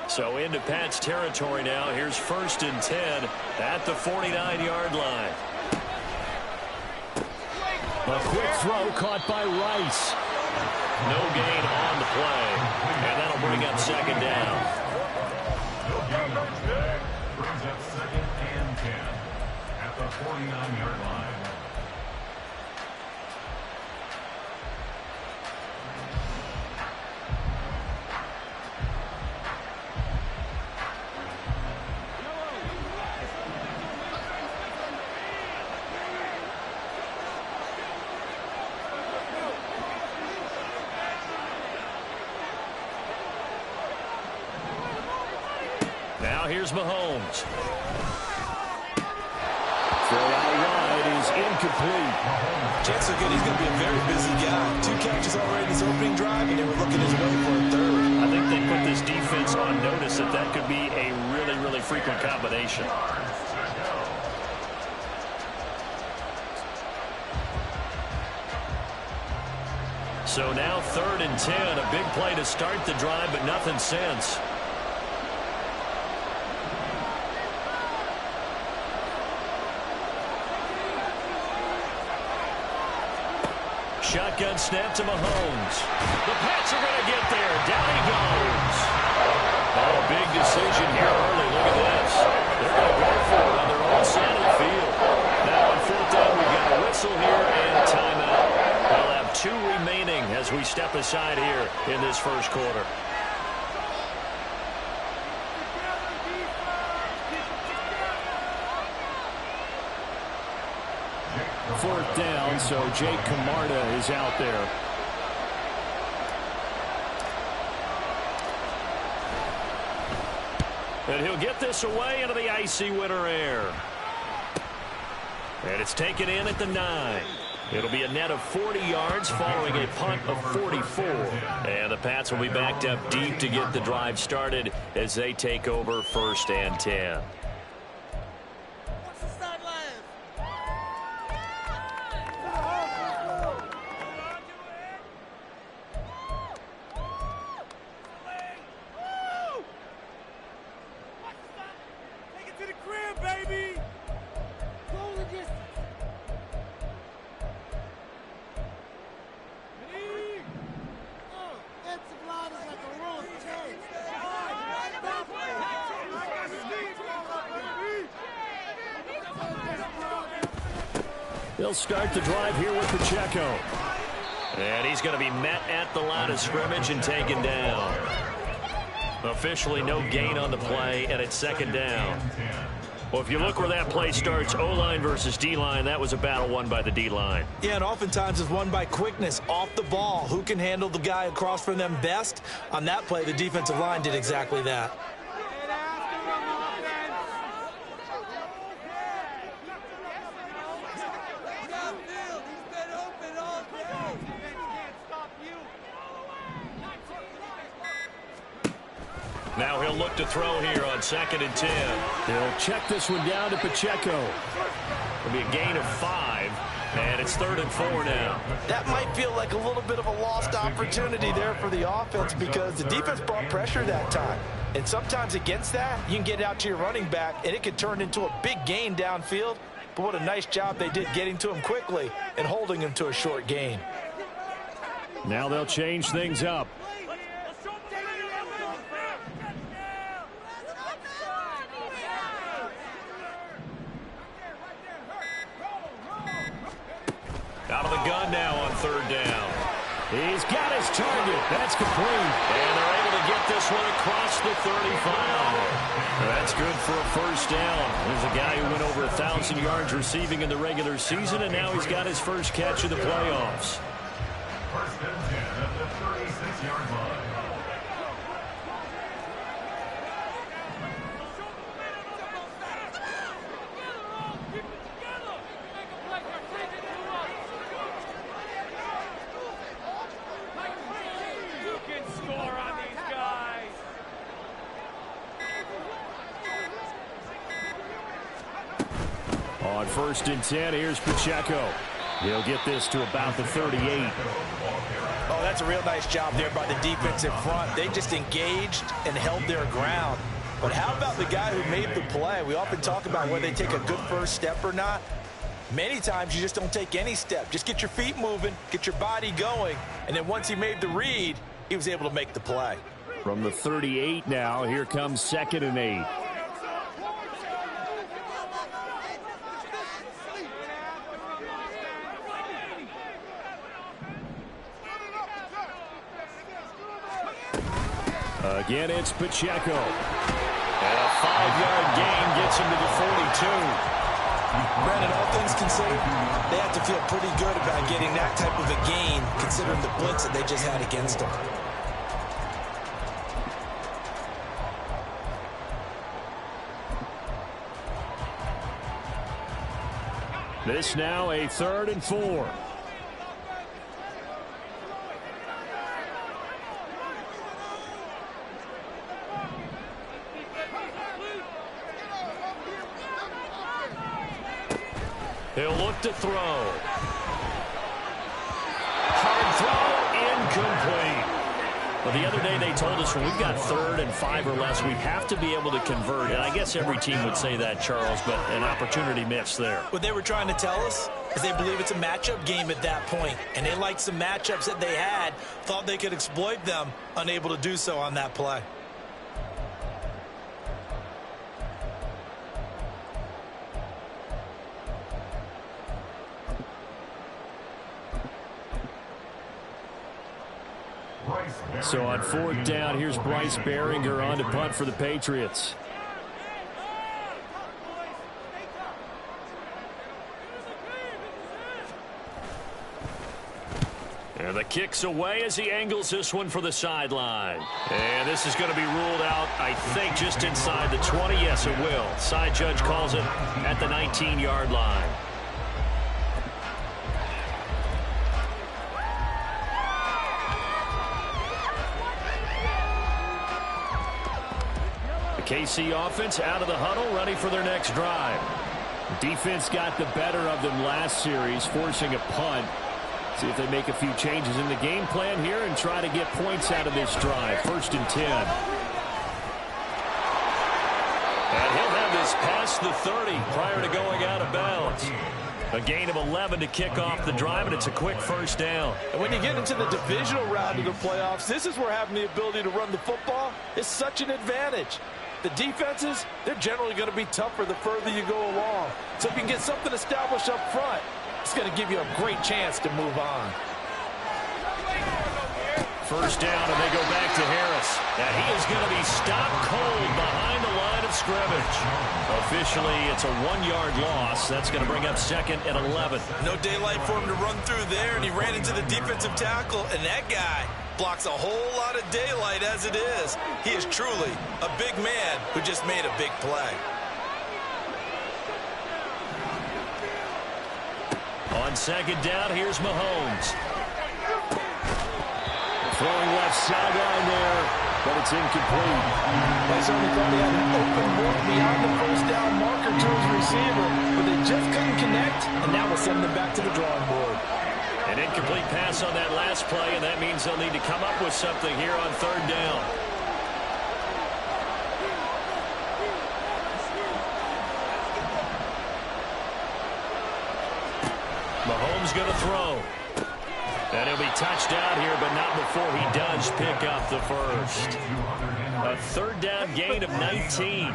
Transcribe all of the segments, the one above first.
So into Pat's territory now. Here's 1st and 10 at the 49-yard line. A quick throw caught by Rice. No gain on the play. And that'll bring up 2nd down. Brings up 2nd and 10 at the 49-yard line. Here's Mahomes. Throw out wide is incomplete. Chances are good he's going to be a very busy guy. 2 catches already in his opening drive, and they were looking his way for a 3rd. I think they put this defense on notice that could be a really, really frequent combination. So now 3rd and 10. A big play to start the drive, but nothing since. Shotgun snap to Mahomes. The Pats are going to get there. Down he goes. Oh, big decision here early. Look at this. They're going to go for it on their own side of the field. Now on 4th down, we've got a whistle here and a timeout. They'll have 2 remaining as we step aside here in this 1st quarter. 4th down, so Jake Camarda is out there. And he'll get this away into the icy winter air. And it's taken in at the 9. It'll be a net of 40 yards following a punt of 44. And the Pats will be backed up deep to get the drive started as they take over 1st and 10. They'll start the drive here with Pacheco. And he's going to be met at the line of scrimmage and taken down. Officially no gain on the play, and it's 2nd down. Well, if you look where that play starts, O-line versus D-line, that was a battle won by the D-line. Yeah, and oftentimes it's won by quickness off the ball. Who can handle the guy across from them best? On that play, the defensive line did exactly that. Now he'll look to throw here on 2nd and 10. They'll check this one down to Pacheco. It'll be a gain of 5, and it's 3rd and 4 now. That might feel like a little bit of a lost opportunity there for the offense because the defense brought pressure that time. And sometimes against that, you can get out to your running back, and it could turn into a big gain downfield. But what a nice job they did getting to him quickly and holding him to a short gain. Now they'll change things up. Out of the gun now on 3rd down. He's got his target. That's complete. And they're able to get this one across the 35. That's good for a 1st down. There's a guy who went over 1,000 yards receiving in the regular season, and now he's got his first catch of the playoffs. 1st and 10 at the 36-yard line. On 1st and 10, here's Pacheco. He'll get this to about the 38. Oh, that's a real nice job there by the defense in front. They just engaged and held their ground. But how about the guy who made the play? We often talk about whether they take a good first step or not. Many times you just don't take any step. Just get your feet moving, get your body going, and then once he made the read, he was able to make the play. From the 38 now, here comes 2nd and 8. Again, it's Pacheco. And a 5-yard gain gets him to the 42. Brandon, all things considered, they have to feel pretty good about getting that type of a gain, considering the blitz that they just had against them. This now a 3rd and 4. He'll look to throw. Hard throw, incomplete. Well, the other day they told us when we've got 3rd and 5 or less, we have to be able to convert. And I guess every team would say that, Charles, but an opportunity missed there. What they were trying to tell us is they believe it's a matchup game at that point, and they liked some matchups that they had, thought they could exploit them, unable to do so on that play. So on 4th down, here's Bryce Baringer on to punt for the Patriots. And the kick's away as he angles this one for the sideline. And this is going to be ruled out, I think, just inside the 20. Yes, it will. Side judge calls it at the 19-yard line. KC offense out of the huddle, ready for their next drive. Defense got the better of them last series, forcing a punt. See if they make a few changes in the game plan here and try to get points out of this drive. 1st and 10. And he'll have this past the 30 prior to going out of bounds. A gain of 11 to kick off the drive, and it's a quick 1st down. And when you get into the divisional round of the playoffs, this is where having the ability to run the football is such an advantage. The defenses, they're generally going to be tougher the further you go along. So if you can get something established up front, it's going to give you a great chance to move on. 1st down, and they go back to Harris. Now he is going to be stopped cold behind the line of scrimmage. Officially, it's a 1-yard loss. That's going to bring up 2nd and 11. No daylight for him to run through there, and he ran into the defensive tackle, and that guy blocks a whole lot of daylight as it is. He is truly a big man who just made a big play. On 2nd down, here's Mahomes. Throwing left sideline there, but it's incomplete. They certainly thought they had an open look beyond the 1st down marker to his receiver, but they just couldn't connect, and that will send them back to the drawing board. An incomplete pass on that last play, and that means they'll need to come up with something here on 3rd down. Mahomes going to throw. And he'll be touched out here, but not before he does pick up the 1st. A 3rd down gain of 19.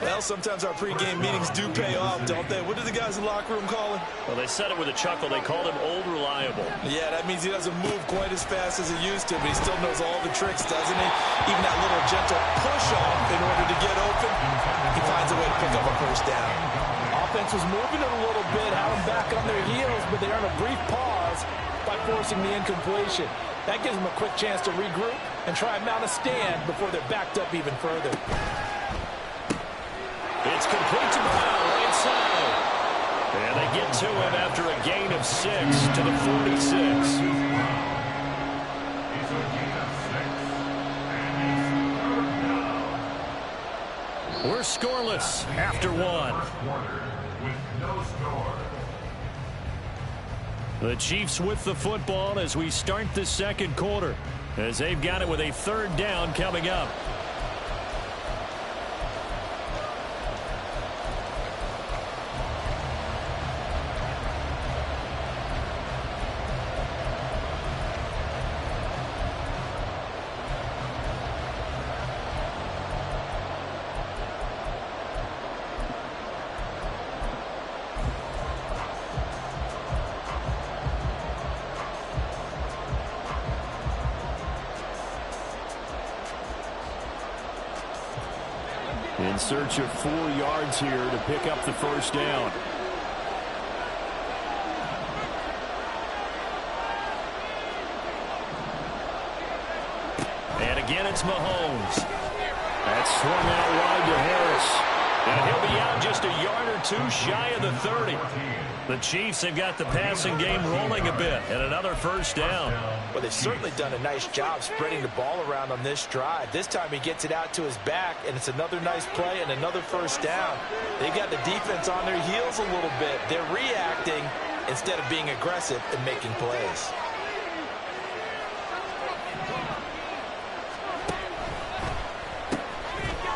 Well, sometimes our pregame meetings do pay off, don't they? What do the guys in the locker room call him? Well, they said it with a chuckle. They called him Old Reliable. Yeah, that means he doesn't move quite as fast as he used to, but he still knows all the tricks, doesn't he? Even that little gentle push-off in order to get open, he finds a way to pick up a 1st down. Offense was moving it a little bit, had them back on their heels, but they earn a brief pause by forcing the incompletion. That gives them a quick chance to regroup and try and mount a stand before they're backed up even further. It's complete to Brown, right side. And they get to him after a gain of 6 to the 46. We're scoreless after 1. The Chiefs with the football as we start the second quarter, as they've got it with a 3rd down coming up. In search of 4 yards here to pick up the 1st down. And again, it's Mahomes. That's swung out wide to Harris. And he'll be out just a yard or 2 shy of the 30. The Chiefs have got the passing game rolling a bit, and another 1st down. Well, they've certainly done a nice job spreading the ball around on this drive. This time he gets it out to his back, and it's another nice play and another 1st down. They got the defense on their heels a little bit. They're reacting instead of being aggressive and making plays.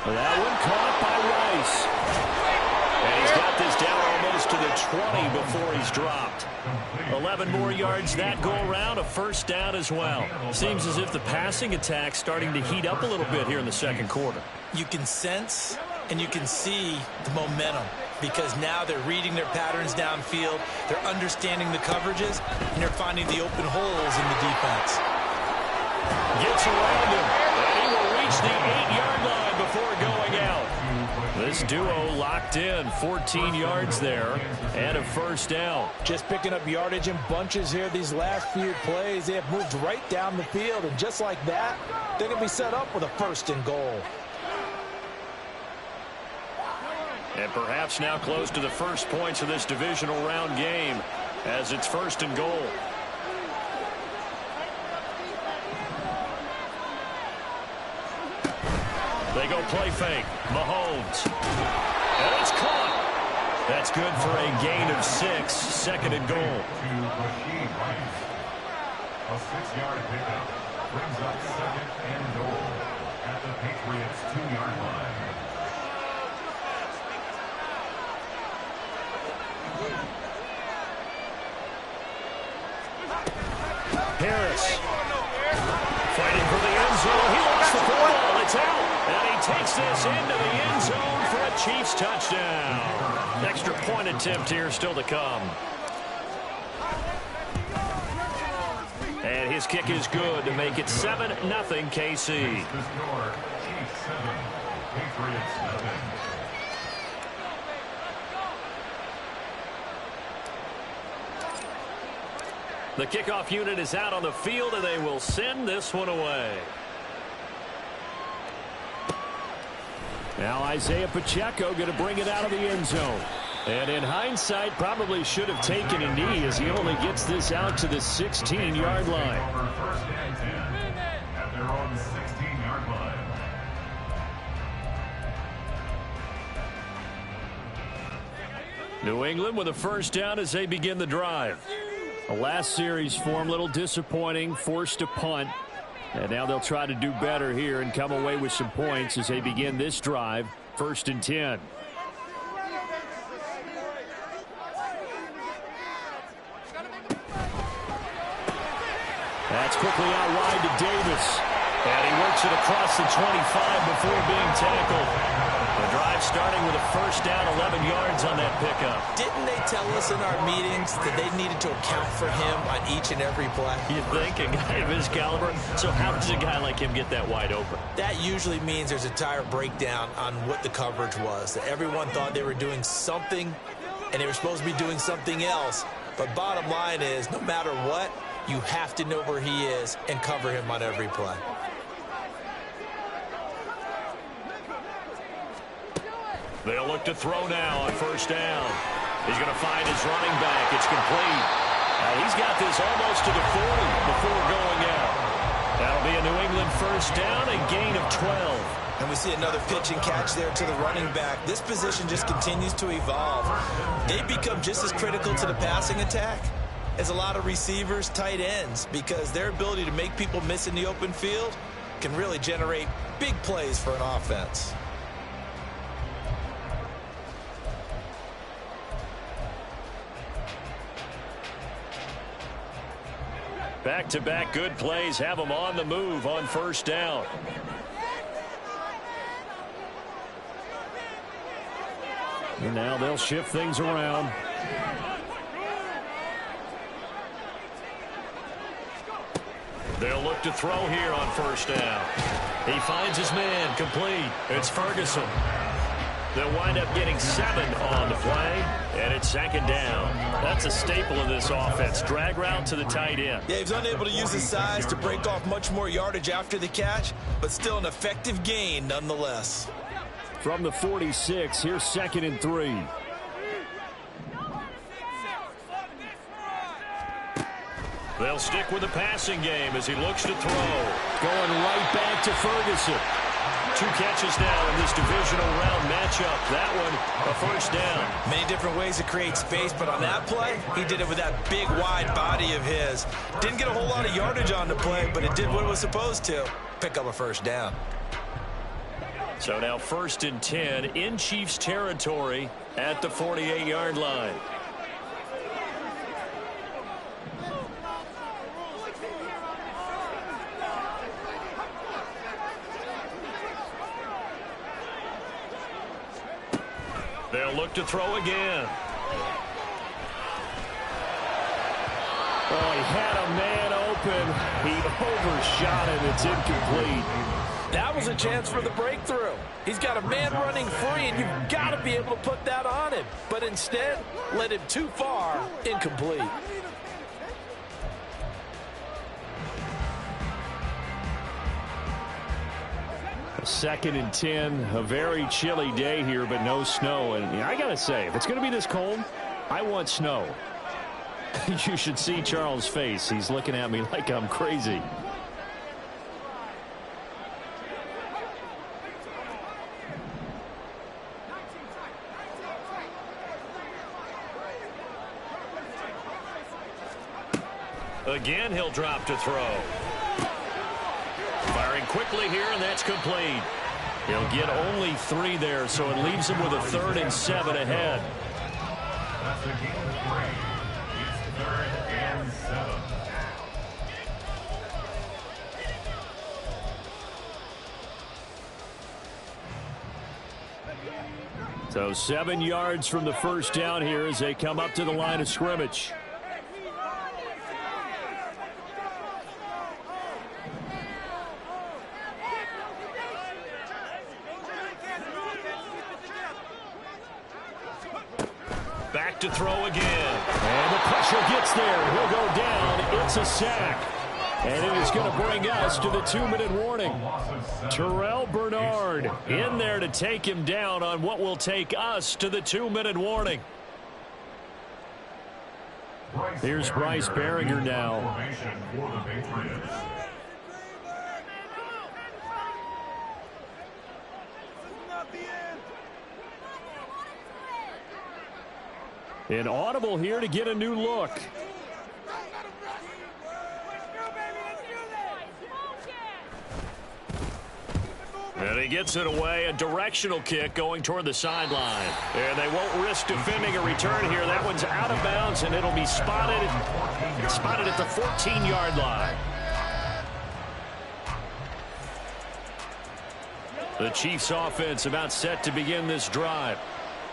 That one caught by Rice. And he's got this down almost to the 20 before he's dropped. 11 more yards that go around, a 1st down as well. Seems as if the passing attack's starting to heat up a little bit here in the second quarter. You can sense and you can see the momentum because now they're reading their patterns downfield, they're understanding the coverages, and they're finding the open holes in the defense. Gets around him, and he will reach the 8-yard line before going out. This duo locked in, 14 yards there, and a 1st down. Just picking up yardage in bunches here these last few plays. They have moved right down the field, and just like that, they're going to be set up with a 1st and goal. And perhaps now close to the first points of this divisional round game as it's 1st and goal. They go play fake. Mahomes. And it's caught. That's good for a gain of 6. 2nd and goal. A 6-yard pickup brings up 2nd and goal at the Patriots' 2-yard line. Harris fighting for the end zone. He lost the football. It's out. And he takes this into the end zone for a Chiefs touchdown. Extra point attempt here still to come. And his kick is good to make it 7-0 KC. The score, Chiefs 7, Patriots 7. The kickoff unit is out on the field, and they will send this one away. Now Isaiah Pacheco going to bring it out of the end zone. And in hindsight, probably should have taken a knee as he only gets this out to the 16-yard line. First and 10 at their own 16-yard line. New England with a 1st down as they begin the drive. The last series for them, a little disappointing, forced a punt. And now they'll try to do better here and come away with some points as they begin this drive, 1st and 10. That's quickly out wide to Davis. And he works it across the 25 before being tackled. The drive starting with a 1st down, 11 yards on that pickup. Didn't they tell us in our meetings that they needed to account for him on each and every play? You think? A guy of his caliber? So how does a guy like him get that wide open? That usually means there's a tire breakdown on what the coverage was. That everyone thought they were doing something, and they were supposed to be doing something else. But bottom line is, no matter what, you have to know where he is and cover him on every play. They'll look to throw now on 1st down. He's going to find his running back. It's complete. He's got this almost to the 40 before going out. That'll be a New England 1st down, a gain of 12. And we see another pitch and catch there to the running back. This position just continues to evolve. They become just as critical to the passing attack is a lot of receivers, tight ends, because their ability to make people miss in the open field can really generate big plays for an offense. Back-to-back good plays have them on the move on first down. And now they'll shift things around. They'll look to throw here on first down. He finds his man, complete. It's Ferguson. They'll wind up getting 7 on the play, and it's second down. That's a staple of this offense. Drag route to the tight end. Yeah, he's unable to use his size to break off much more yardage after the catch, but still an effective gain nonetheless. From the 46, here's 2nd and 3. They'll stick with the passing game as he looks to throw. Going right back to Ferguson. 2 catches now in this divisional round matchup. That one, a first down. Many different ways to create space, but on that play, he did it with that big, wide body of his. Didn't get a whole lot of yardage on the play, but it did what it was supposed to. Pick up a first down. So now 1st and 10 in Chiefs territory at the 48-yard line. They'll look to throw again. Oh, he had a man open. He overshot it. It's incomplete. That was a chance for the breakthrough. He's got a man running free, and you've got to be able to put that on him. But instead, led him too far, incomplete. Second and 10, a very chilly day here, but no snow. And I got to say, if it's going to be this cold, I want snow. You should see Charles' face. He's looking at me like I'm crazy. Again, he'll drop to throw. Firing quickly here, and that's complete. He'll get only 3 there, so it leaves him with a 3rd and 7 ahead. That's a gain of 3. It's 3rd and 7. So 7 yards from the first down here as they come up to the line of scrimmage. Back to throw again. And the pressure gets there. He'll go down. It's a sack. And it is going to bring us to the 2-minute warning. Terrell Bernard in there to take him down on what will take us to the 2-minute warning. Here's Bryce Baringer now. Formation for the Patriots. An audible here to get a new look. And he gets it away. A directional kick going toward the sideline. And they won't risk defending a return here. That one's out of bounds, and it'll be spotted at the 14-yard line. The Chiefs offense about set to begin this drive.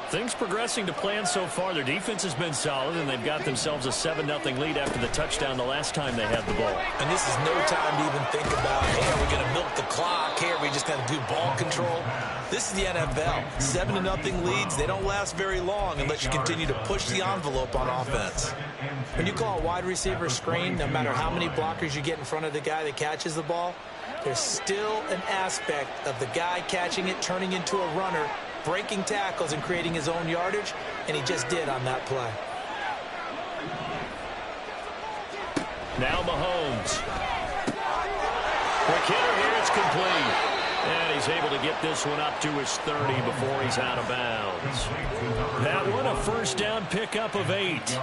Things progressing to plan so far. Their defense has been solid, and they've got themselves a 7-0 lead after the touchdown the last time they had the ball. And this is no time to even think about, hey, are we going to milk the clock? Hey, are we just going to do ball control? This is the NFL. 7-0 leads, they don't last very long unless you continue to push the envelope on offense. When you call a wide receiver screen, no matter how many blockers you get in front of the guy that catches the ball, there's still an aspect of the guy catching it, turning into a runner, breaking tackles and creating his own yardage, and he just did on that play. Now Mahomes. Quick hitter here, it's complete. And he's able to get this one up to his 30 before he's out of bounds. That one, a first down pickup of 8.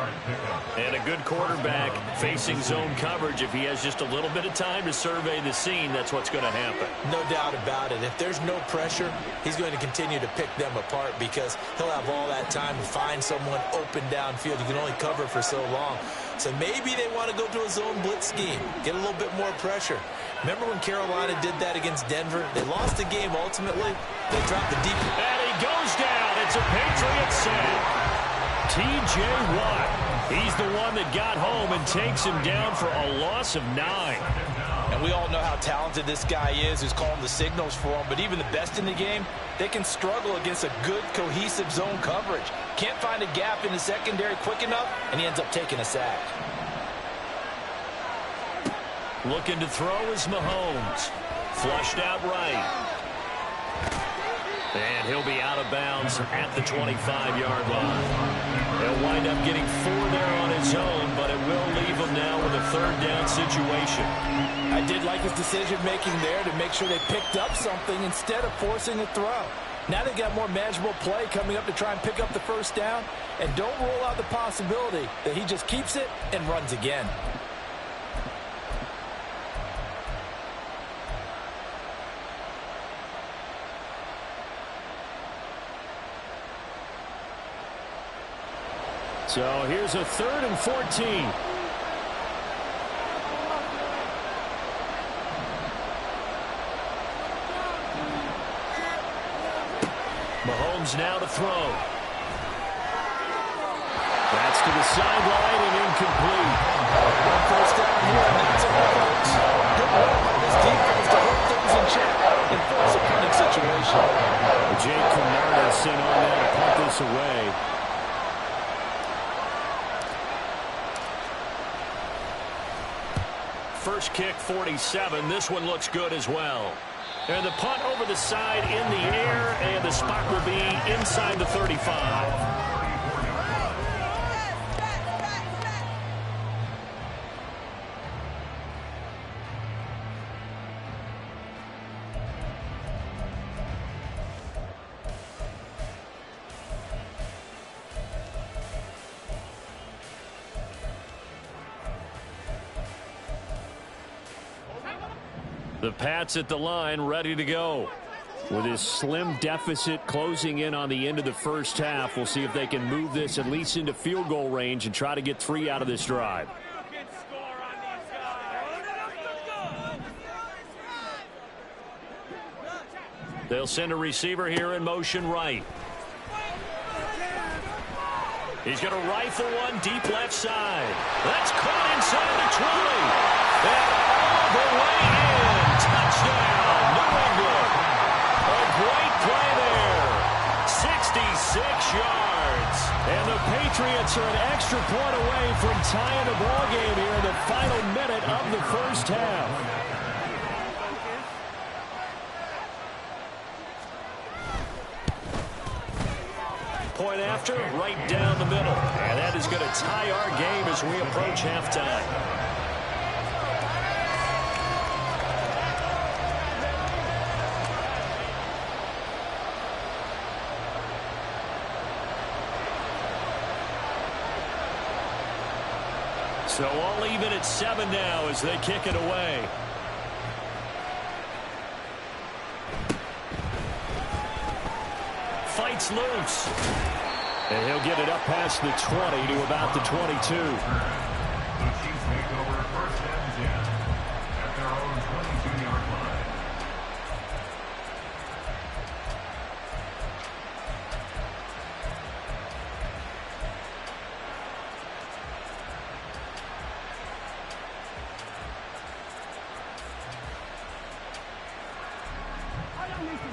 And a good quarterback facing zone coverage. If he has just a little bit of time to survey the scene, that's what's going to happen. No doubt about it. If there's no pressure, he's going to continue to pick them apart because he'll have all that time to find someone open downfield. You can only cover for so long. So maybe they want to go to a zone blitz scheme, get a little bit more pressure. Remember when Carolina did that against Denver? They lost the game ultimately. They dropped the deep. And he goes down. It's a Patriot sack. T.J. Watt. He's the one that got home and takes him down for a loss of 9. And we all know how talented this guy is who's calling the signals for him. But even the best in the game, they can struggle against a good, cohesive zone coverage. Can't find a gap in the secondary quick enough, and he ends up taking a sack. Looking to throw is Mahomes. Flushed out right. And he'll be out of bounds at the 25-yard line. He'll wind up getting 4 there on his own, but it will leave him now with a third down situation. I did like his decision-making there to make sure they picked up something instead of forcing a throw. Now they've got more manageable play coming up to try and pick up the first down, and don't rule out the possibility that he just keeps it and runs again. So here's a 3rd and 14. Mahomes now to throw. That's to the sideline and incomplete. First down here, and that's all, folks. Good work by this defense to hold things in check and force a punting situation. Jake Camarda sent on that to punt this away. First kick, 47. This one looks good as well. And the punt over the side in the air, and the spot will be inside the 35. The Pats at the line, ready to go. With his slim deficit closing in on the end of the first half, we'll see if they can move this at least into field goal range and try to get 3 out of this drive. They'll send a receiver here in motion right. He's going to rifle one deep left side. That's caught inside the 20. And all the way in. Touchdown, New England. A great play there. 66 yards. And the Patriots are an extra point away from tying the ball game here in the final minute of the first half. Point after, right down the middle. And that is going to tie our game as we approach halftime. So all even at 7 now as they kick it away. Fights loose. And he'll get it up past the 20 to about the 22. The Chiefs make over 1st and 10 at their own 22-yard line.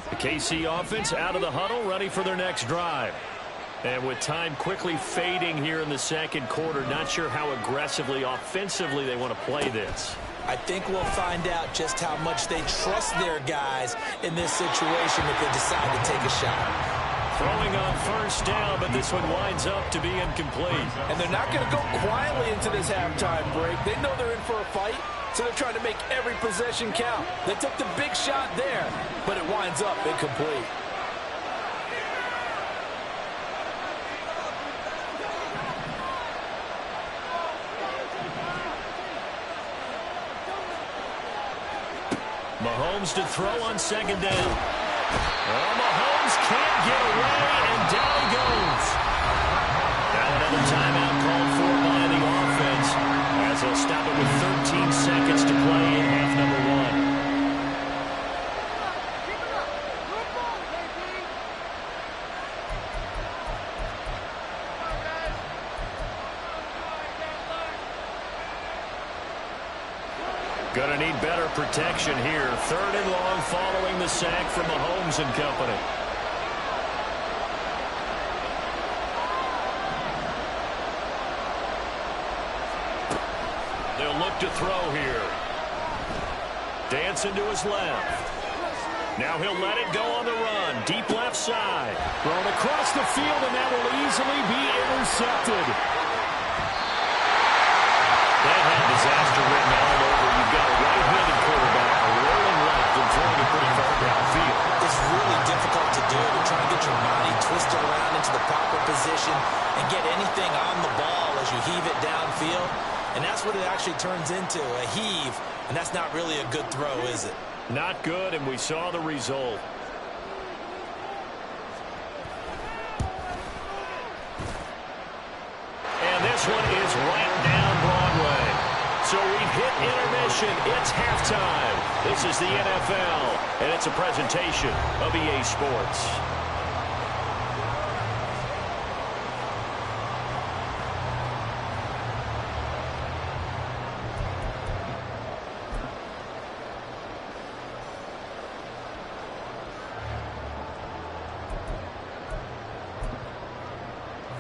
The KC offense out of the huddle, ready for their next drive. And with time quickly fading here in the second quarter, not sure how aggressively, offensively they want to play this. I think we'll find out just how much they trust their guys in this situation if they decide to take a shot. Throwing on first down, but this one winds up to be incomplete. And they're not going to go quietly into this halftime break. They know they're in for a fight. so they're trying to make every possession count. They took the big shot there, but it winds up incomplete. Mahomes to throw on second down. Oh, Mahomes can't get away, and down he goes. Now another timeout called for by the offense, as they'll stop it with 13 seconds to play in half number one. Gonna need better protection here. Third and long following the sack from Mahomes and company. They'll look to throw here. Dancing to his left. Now he'll let it go on the run. Deep left side. Thrown across the field, and that will easily be intercepted. That had disaster written all over. You've got a right-handed quarterback rolling left and throwing it pretty far downfield. It's really difficult to do, to try to get your body twisted around into the proper position and get anything on the ball as you heave it downfield. And that's what it actually turns into, a heave. And that's not really a good throw, is it? Not good, and we saw the result. And this one is right down Broadway. So we've hit intermission. It's halftime. This is the NFL, and it's a presentation of EA Sports.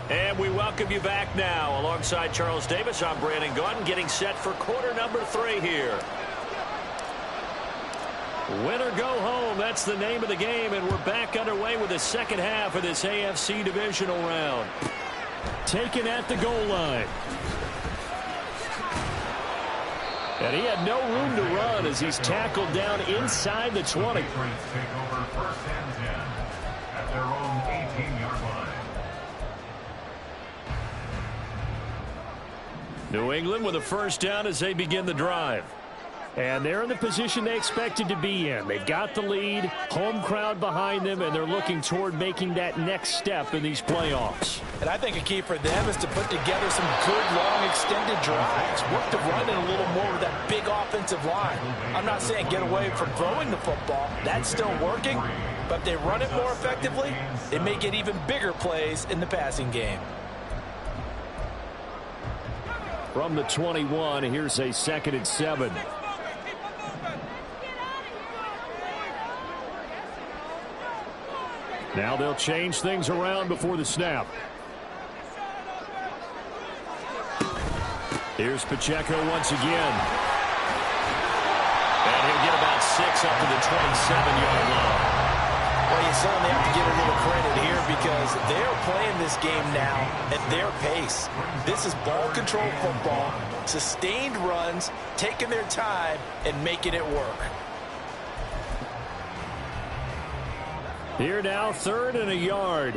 And we welcome you back now. Alongside Charles Davis, I'm Brandon Gaudin, getting set for quarter number 3 here. Win or go home, that's the name of the game, and we're back underway with the second half of this AFC divisional round. Taken at the goal line. And he had no room to run as he's tackled down inside the 20. Take over first and 10 at their own 18-yard line. New England with a first down as they begin the drive. And they're in the position they expected to be in. They've got the lead, home crowd behind them, and they're looking toward making that next step in these playoffs. And I think a key for them is to put together some good, long, extended drives. Work the run in a little more with that big offensive line. I'm not saying get away from throwing the football. That's still working. But if they run it more effectively, they may get even bigger plays in the passing game. From the 21, here's a 2nd and 7. Now they'll change things around before the snap. Here's Pacheco once again. And he'll get about 6 up to the 27-yard line. Well, you certainly have to give a little credit here because they're playing this game now at their pace. This is ball control football, sustained runs, taking their time, and making it work. Here now, 3rd and a yard.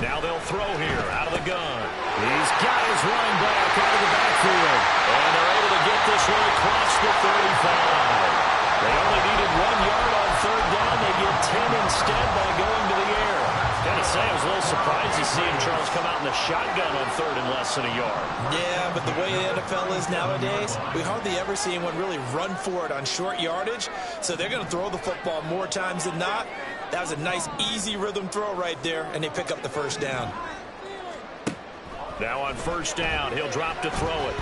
Now they'll throw here out of the gun. He's got his running back out of the backfield. And they're able to get this one across the 35. They only needed 1 yard on 3rd down. They get 10 instead by going to the air. Gotta say, I was a little surprised to see Charles come out in the shotgun on 3rd and less than a yard. Yeah, but the way the NFL is nowadays, we hardly ever see anyone really run for it on short yardage. So they're going to throw the football more times than not. That was a nice, easy rhythm throw right there, and they pick up the first down. Now on 1st down, he'll drop to throw it.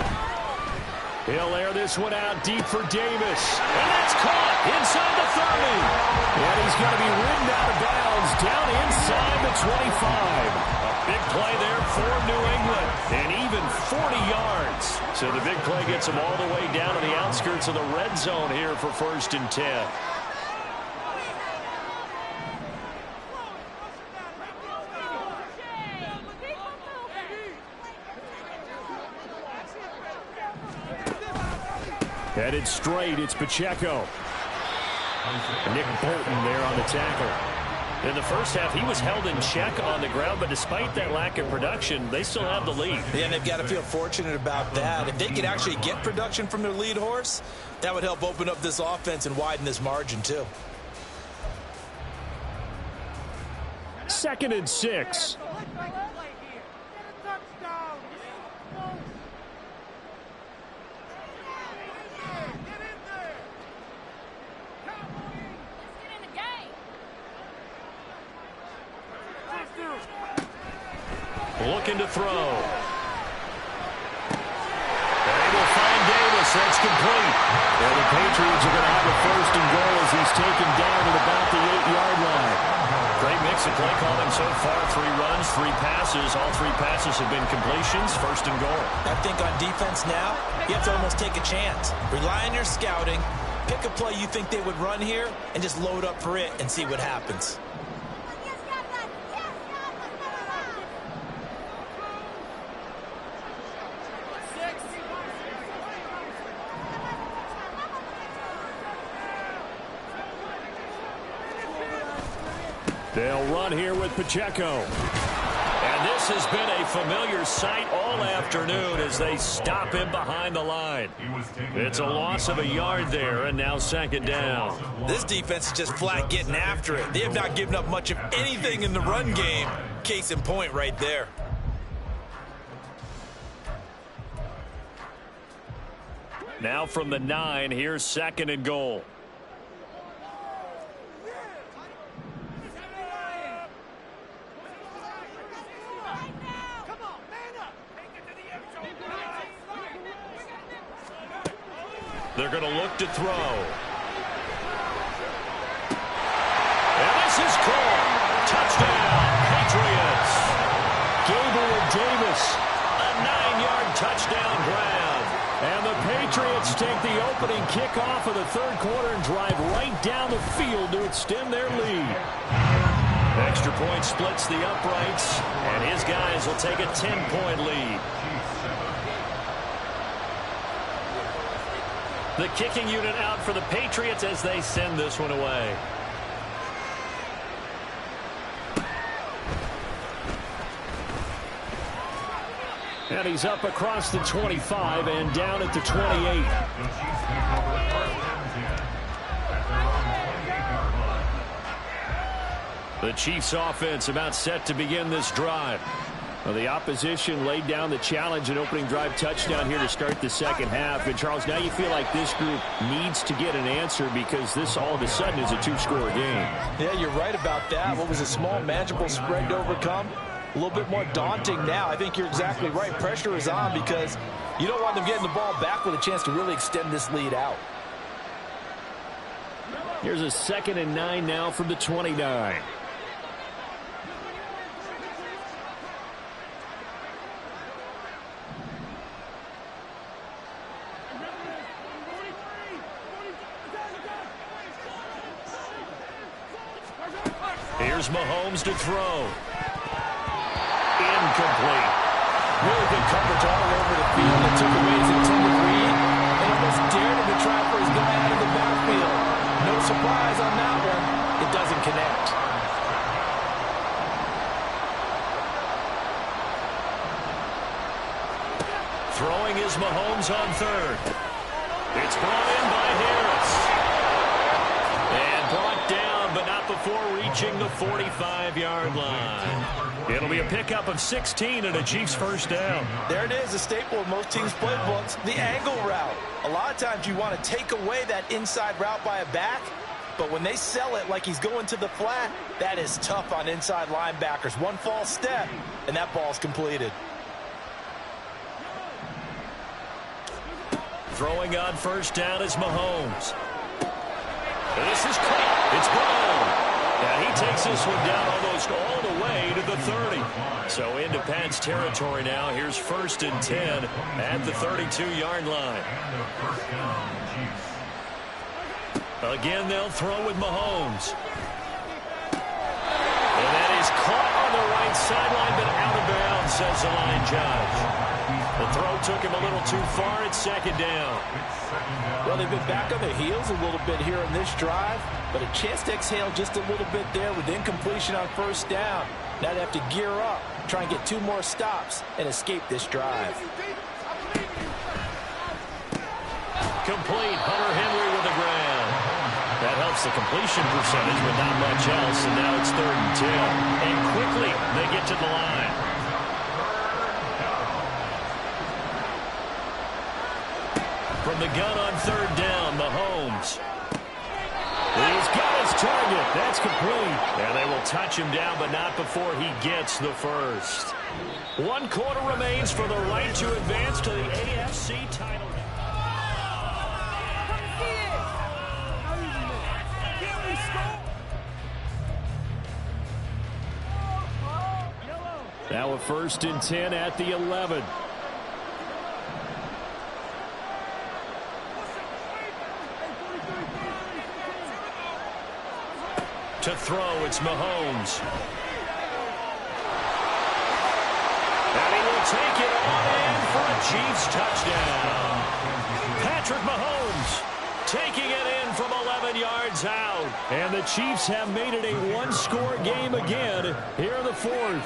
He'll air this one out deep for Davis. And that's caught inside the 30. And he's going to be ridden out of bounds down inside the 25. A big play there for New England. And even 40 yards. So the big play gets them all the way down to the outskirts of the red zone here for 1st and 10. Headed straight, it's Pacheco. Nick Bolton there on the tackle. In the first half, he was held in check on the ground, but despite that lack of production, they still have the lead. Yeah, and they've got to feel fortunate about that. If they could actually get production from their lead horse, that would help open up this offense and widen this margin, too. 2nd and 6. Looking to throw. And he will find Davis. That's complete. Well, the Patriots are going to have a 1st and goal as he's taken down at about the 8-yard line. Great mix of play calling so far. 3 runs, 3 passes. All 3 passes have been completions. 1st and goal. I think on defense now, you have to almost take a chance. Rely on your scouting. Pick a play you think they would run here and just load up for it and see what happens. They'll run here with Pacheco. And this has been a familiar sight all afternoon as they stop him behind the line. It's a loss of a yard there, and now 2nd down. This defense is just flat getting after it. They have not given up much of anything in the run game. Case in point right there. Now from the 9, here's 2nd and goal. They're going to look to throw. And this is caught. Touchdown, Patriots. Gabriel Davis. A 9-yard touchdown grab. And the Patriots take the opening kickoff of the 3rd quarter and drive right down the field to extend their lead. Extra point splits the uprights, and his guys will take a 10-point lead. The kicking unit out for the Patriots as they send this one away. And he's up across the 25 and down at the 28. The Chiefs offense about set to begin this drive. Well, the opposition laid down the challenge and opening drive touchdown here to start the 2nd half. And, Charles, now you feel like this group needs to get an answer because this all of a sudden is a 2-score game. Yeah, you're right about that. What was a small, manageable spread to overcome? A little bit more daunting now. I think you're exactly right. Pressure is on because you don't want them getting the ball back with a chance to really extend this lead out. Here's a 2nd and 9 now from the 29. Here's Mahomes to throw. Incomplete. Really good coverage all over the field. It took away his intended read and almost dared him to try for his guy out of the backfield. No surprise on that one. It doesn't connect. Throwing is Mahomes on 3rd. It's brought in by Harris. And brought down, but not before reaching the 45-yard line. It'll be a pickup of 16 and a Chiefs 1st down. There it is, a staple of most teams' playbooks, the angle route. A lot of times you want to take away that inside route by a back, but when they sell it like he's going to the flat, that is tough on inside linebackers. One false step, and that ball's completed. Throwing on 1st down is Mahomes. This is caught. It's Brown. And he takes this one down almost all the way to the 30. So into Pat's territory now. Here's 1st and 10 at the 32-yard line. Again, they'll throw with Mahomes. And that is caught on the right sideline, but out of bounds, says the line judge. The throw took him a little too far. It's second down. Well, they've been back on their heels a little bit here in this drive, but a chance to exhale just a little bit there with incompletion on first down. Now they have to gear up, try and get 2 more stops, and escape this drive. Complete. Hunter Henry with the ground. That helps the completion percentage, but not much else, and now it's 3rd and 10. And quickly, they get to the line. From the gun on 3rd down, Mahomes. He's got his target. That's complete. And they will touch him down, but not before he gets the first. 1 quarter remains for the right to advance to the AFC title. Now a 1st and 10 at the 11. To throw, it's Mahomes. And he will take it all in for a Chiefs touchdown. Patrick Mahomes taking it in from 11 yards out. And the Chiefs have made it a 1-score game again here in the 4th.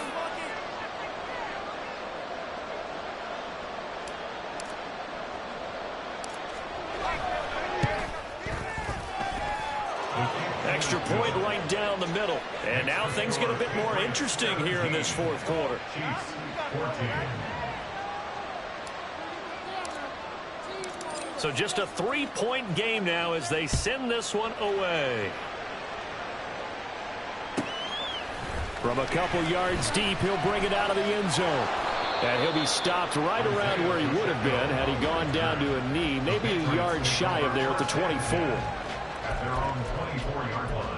Extra point right down the middle. And now things get a bit more interesting here in this 4th quarter. So just a 3-point game now as they send this one away. From a couple yards deep, he'll bring it out of the end zone. And he'll be stopped right around where he would have been had he gone down to a knee, maybe a yard shy of there at the 24. At their own 24-yard line.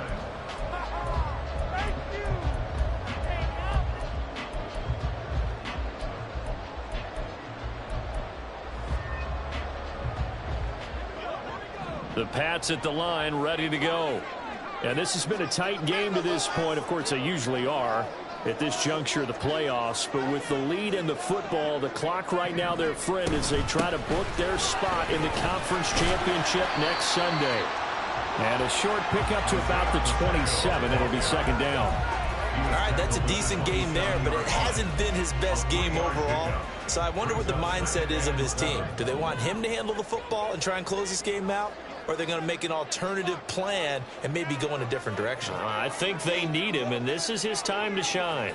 The Pats at the line, ready to go. And this has been a tight game to this point. Of course, they usually are at this juncture of the playoffs. But with the lead in the football, the clock right now their friend as they try to book their spot in the conference championship next Sunday. And a short pickup to about the 27. It'll be 2nd down. All right, that's a decent game there, but it hasn't been his best game overall. So I wonder what the mindset is of his team. Do they want him to handle the football and try and close this game out? Or are they going to make an alternative plan and maybe go in a different direction? I think they need him, and this is his time to shine.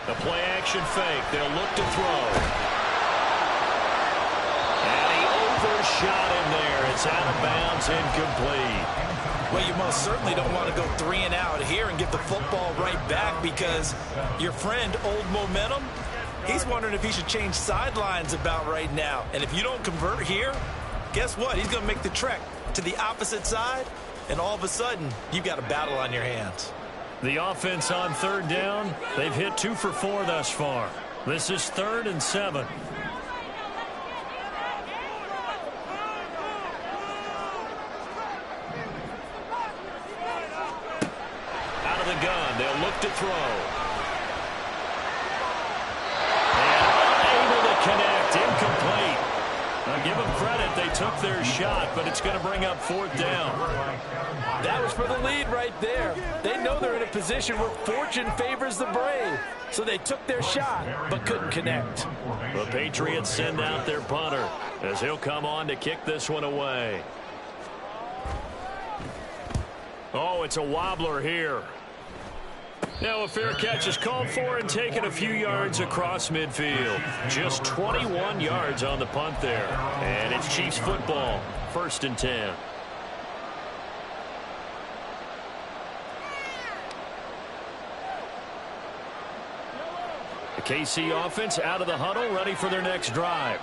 The play-action fake. They'll look to throw. And he overshot him there. It's out of bounds, incomplete. Well, you most certainly don't want to go 3 and out here and get the football right back because your friend, Old Momentum, he's wondering if he should change sidelines about right now. And if you don't convert here, guess what? He's going to make the trek to the opposite side, and all of a sudden, you've got a battle on your hands. The offense on 3rd down, they've hit 2 for 4 thus far. This is 3rd and 7. Out of the gun, they'll look to throw. And unable to connect, incomplete. Now give them credit, they took their shot, but it's going to bring up 4th down. That was for the lead right there. They know they're in a position where fortune favors the brave. So they took their shot, but couldn't connect. The Patriots send out their punter as he'll come on to kick this one away. Oh, it's a wobbler here. Now a fair catch is called for and taken a few yards across midfield. Just 21 yards on the punt there. And it's Chiefs football, 1st and 10. The KC offense out of the huddle, ready for their next drive.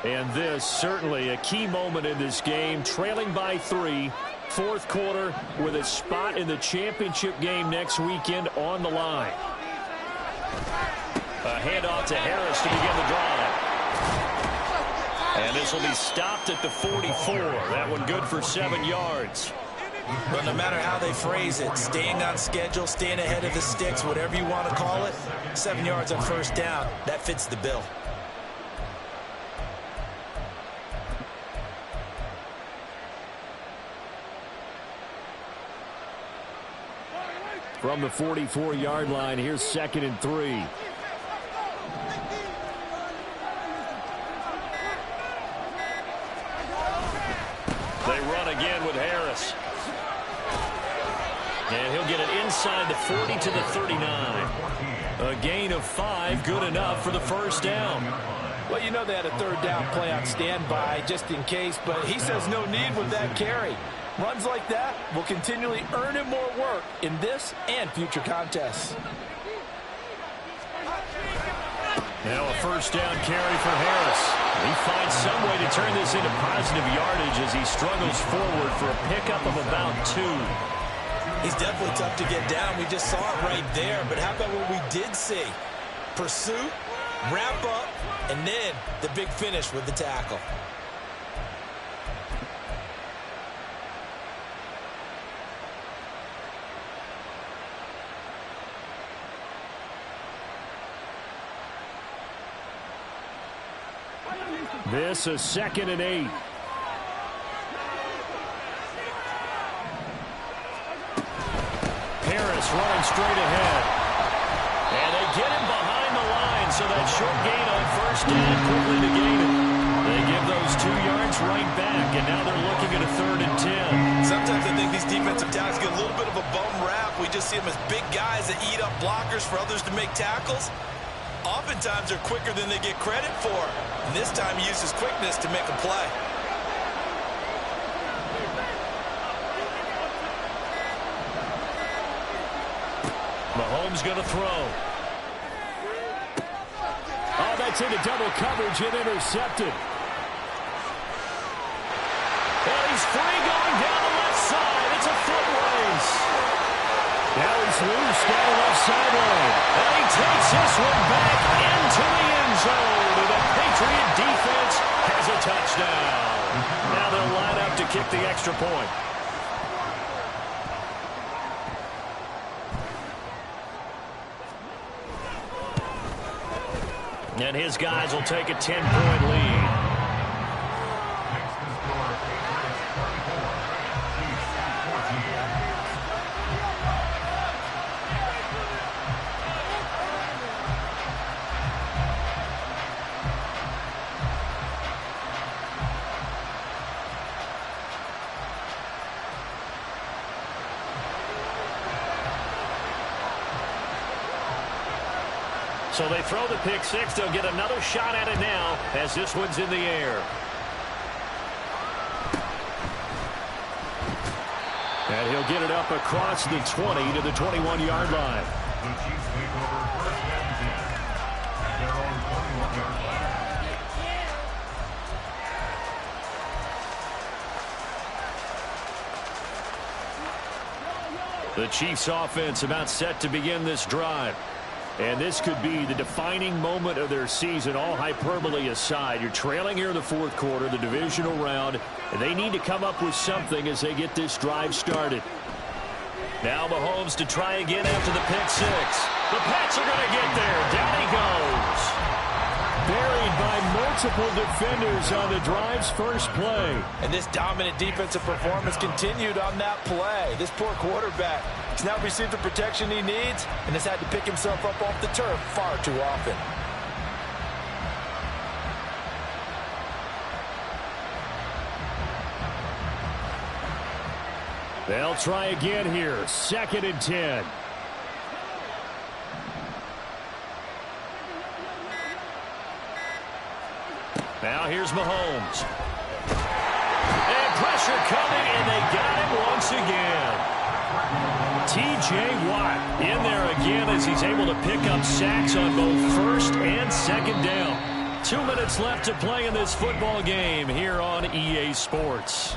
And this certainly a key moment in this game, trailing by 3. 4th quarter with a spot in the championship game next weekend on the line. A handoff to Harris to begin the drive. And this will be stopped at the 44. That one good for 7 yards. But no matter how they phrase it, staying on schedule, staying ahead of the sticks, whatever you want to call it, 7 yards on first down, that fits the bill. From the 44-yard line, here's 2nd and 3. They run again with Harris. And he'll get it inside the 40 to the 39. A gain of 5, good enough for the first down. Well, you know they had a third down play on standby just in case, but he says no need with that carry. Runs like that will continually earn him more work in this and future contests. Now a first down carry for Harris. He finds some way to turn this into positive yardage as he struggles forward for a pickup of about 2. He's definitely tough to get down. We just saw it right there. But how about what we did see? Pursuit, wrap up, and then the big finish with the tackle. This is 2nd and 8. Harris running straight ahead. And they get him behind the line, so that short gain on first down quickly negated. They give those 2 yards right back, and now they're looking at a 3rd and 10. Sometimes I think these defensive tackles get a little bit of a bum rap. We just see them as big guys that eat up blockers for others to make tackles. Oftentimes they're quicker than they get credit for. And this time he uses quickness to make a play. Mahomes going to throw. Oh, that's into double coverage and intercepted. And he's free going down the left side. It's a foot race. Now he's loose down the left sideline. And he takes this one back into the end zone. And the Patriot defense has a touchdown. Now they'll line up to kick the extra point. And his guys will take a 10-point lead. So they throw the pick six. They'll get another shot at it now as this one's in the air. And he'll get it up across the 20 to the 21-yard line. The Chiefs take over 1st and 10 at their own 21-yard line. The Chiefs offense about set to begin this drive. And this could be the defining moment of their season, all hyperbole aside. You're trailing here in the 4th quarter, the divisional round, and they need to come up with something as they get this drive started. Now Mahomes to try again after the pick six. The Pats are going to get there. Down he goes. Buried by multiple defenders on the drive's first play. And this dominant defensive performance continued on that play. This poor quarterback has now received the protection he needs and has had to pick himself up off the turf far too often. They'll try again here. 2nd and 10. Now here's Mahomes. And pressure coming, and they got him once again. T.J. Watt in there again as he's able to pick up sacks on both 1st and 2nd down. 2 minutes left to play in this football game here on EA Sports.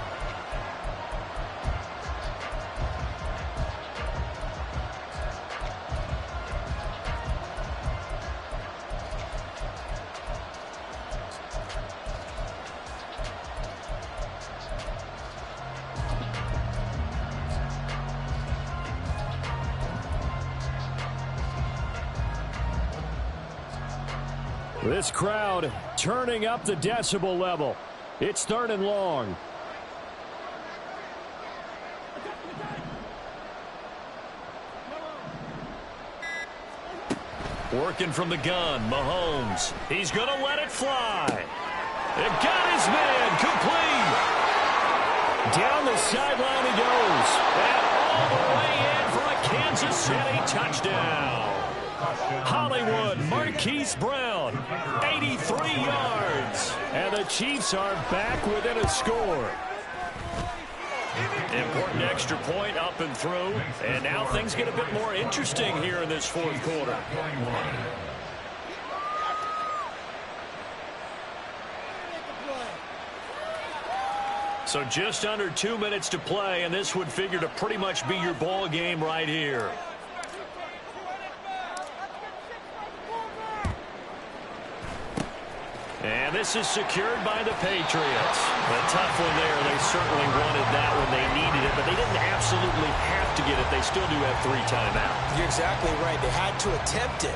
This crowd turning up the decibel level. It's 3rd and long. Working from the gun, Mahomes. He's going to let it fly. It got his man complete. Down the sideline he goes. And all the way in for a Kansas City touchdown. Hollywood Marquise Brown, 83 yards. And the Chiefs are back within a score. Important extra point up and through. And now things get a bit more interesting here in this 4th quarter. So just under 2 minutes to play, and this would figure to pretty much be your ball game right here. And this is secured by the Patriots. A tough one there. They certainly wanted that when they needed it, but they didn't absolutely have to get it. They still do have 3 timeouts. You're exactly right. They had to attempt it.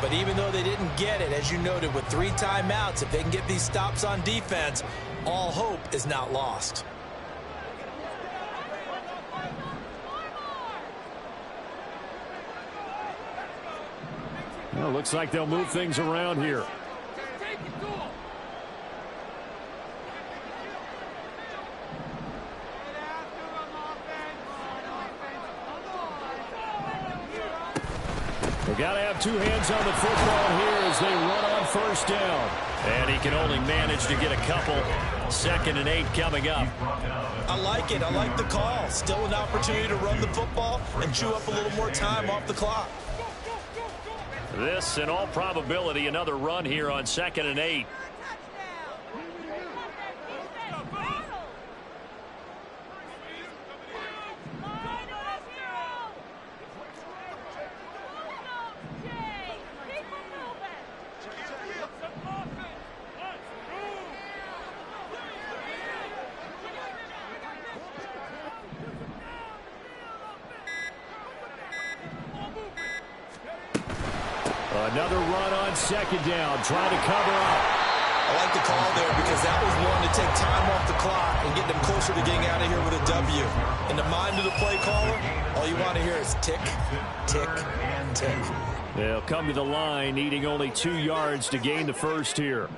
But even though they didn't get it, as you noted, with 3 timeouts, if they can get these stops on defense, all hope is not lost. Well, looks like they'll move things around here. They got to have 2 hands on the football here as they run on 1st down. And he can only manage to get a couple. 2nd and 8 coming up. I like it. I like the call. Still an opportunity to run the football and chew up a little more time off the clock. This, in all probability, another run here on 2nd and 8. Another run on 2nd down, trying to cover up. I like the call there because that was one to take time off the clock and get them closer to getting out of here with a W. In the mind of the play caller, all you want to hear is tick, tick, tick. They'll come to the line, needing only 2 yards to gain the 1st here.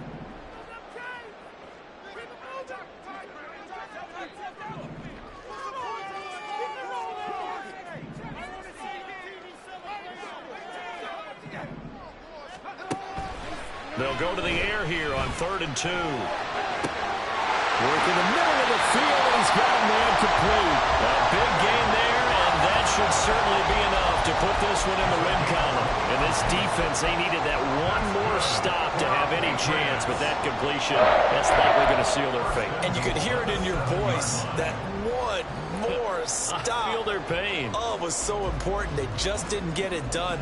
They'll go to the air here on 3rd and 2. Work in the middle of the field, and he's got a man complete. A big gain there, and that should certainly be enough to put this one in the win column. And this defense, they needed that one more stop to have any chance, but that completion, that's likely going to seal their fate. And you could hear it in your voice, that one more stop. I feel their pain. Oh, it was so important. They just didn't get it done.